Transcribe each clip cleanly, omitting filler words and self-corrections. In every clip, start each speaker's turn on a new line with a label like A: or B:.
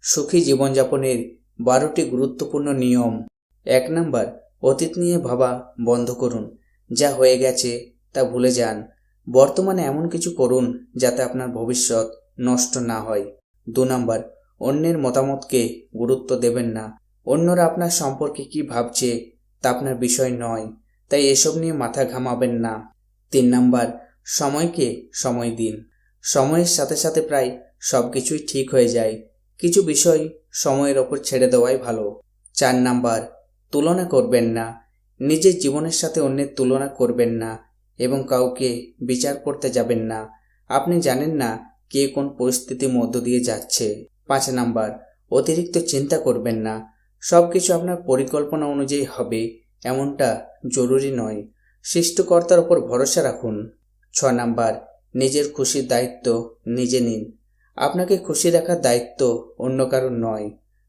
A: সুখী জীবনযাপনের 12টি গুরুত্বপূর্ণ নিয়ম। 1 নাম্বার, অতীত নিয়ে ভাবা বন্ধ করুন। যা হয়ে গেছে তা ভুলে যান। বর্তমানে এমন কিছু করুন যাতে আপনার ভবিষ্যৎ নষ্ট না হয়। 2 নাম্বার, অন্যের মতামতকে গুরুত্ব দেবেন না। অন্যরা আপনার সম্পর্কে কি ভাবছে তা আপনার বিষয় নয়, তাই এসব নিয়ে মাথা ঘামাবেন না। 3 নাম্বার, সময়কে সময় দিন। সময়ের সাথে সাথে প্রায় সবকিছুই ঠিক হয়ে যায়। কিছু বিষয় সময়ের ওপর ছেড়ে দেওয়াই ভালো। 4 নাম্বার, তুলনা করবেন না। নিজের জীবনের সাথে অন্যের তুলনা করবেন না এবং কাউকে বিচার করতে যাবেন না। আপনি জানেন না কে কোন পরিস্থিতির মধ্য দিয়ে যাচ্ছে। 5 নাম্বার, অতিরিক্ত চিন্তা করবেন না। সবকিছু আপনার পরিকল্পনা অনুযায়ী হবে এমনটা জরুরি নয়। সৃষ্টিকর্তার ওপর ভরসা রাখুন। 6 নাম্বার, নিজের খুশির দায়িত্ব নিজে নিন। আপনাকে খুশি রাখার দায়িত্ব অন্য কারোর নয়,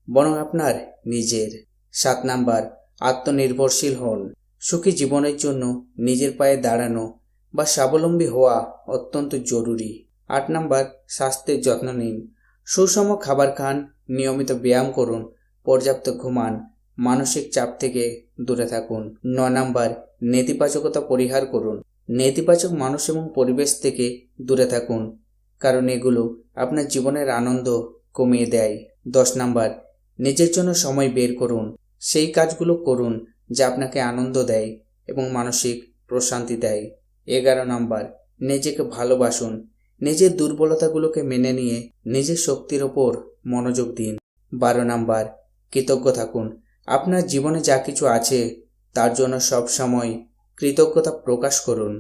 A: বরং আপনার নিজের। 7 নাম্বার, আত্মনির্ভরশীল হন। সুখী জীবনের জন্য নিজের পায়ে দাঁড়ানো বা স্বাবলম্বী হওয়া অত্যন্ত জরুরি। 8 নাম্বার, স্বাস্থ্যের যত্ন নিন। সুষম খাবার খান, নিয়মিত ব্যায়াম করুন, পর্যাপ্ত ঘুমান, মানসিক চাপ থেকে দূরে থাকুন। 9 নাম্বার, নেতিবাচকতা পরিহার করুন। নেতিবাচক মানুষ এবং পরিবেশ থেকে দূরে থাকুন, কারণ এগুলো আপনার জীবনের আনন্দ কমিয়ে দেয়। 10 নাম্বার, নিজের জন্য সময় বের করুন। সেই কাজগুলো করুন যা আপনাকে আনন্দ দেয় এবং মানসিক প্রশান্তি দেয়। 11 নাম্বার, নিজেকে ভালোবাসুন। নিজের দুর্বলতাগুলোকে মেনে নিয়ে নিজের শক্তির ওপর মনোযোগ দিন। 12 নাম্বার, কৃতজ্ঞ থাকুন। আপনার জীবনে যা কিছু আছে তার জন্য সব সময় কৃতজ্ঞতা প্রকাশ করুন।